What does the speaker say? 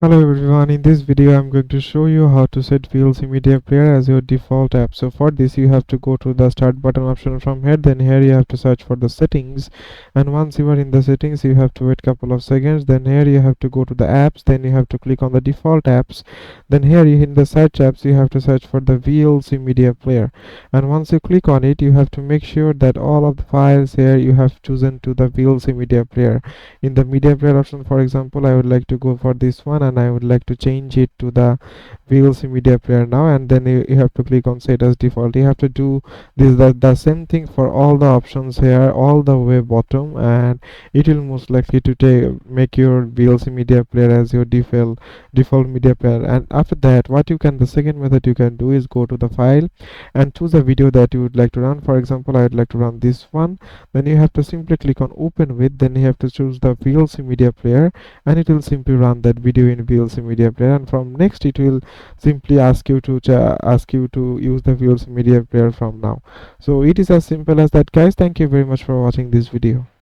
Hello everyone, in this video I'm going to show you how to set VLC Media Player as your default app. So for this you have to go to the start button option from here, then here you have to search for the settings, and once you are in the settings you have to wait couple of seconds. Then here you have to go to the apps, then you have to click on the default apps, then here you in the search apps you have to search for the VLC Media Player, and once you click on it you have to make sure that all of the files here you have chosen to the VLC Media Player. In the media player option, for example, I would like to go for this one and I would like to change it to the VLC media player now, and then you have to click on set as default. You have to do the same thing for all the options here all the way bottom, and it will most likely to make your VLC media player as your default media player. And after that, what you can the second method you can do is go to the file and choose a video that you would like to run. For example, I would like to run this one. Then you have to simply click on open with, then you have to choose the VLC media player, and it will simply run that video in VLC media player. And from next it will simply ask you to use the VLC media player from now. So it is as simple as that, guys. Thank you very much for watching this video.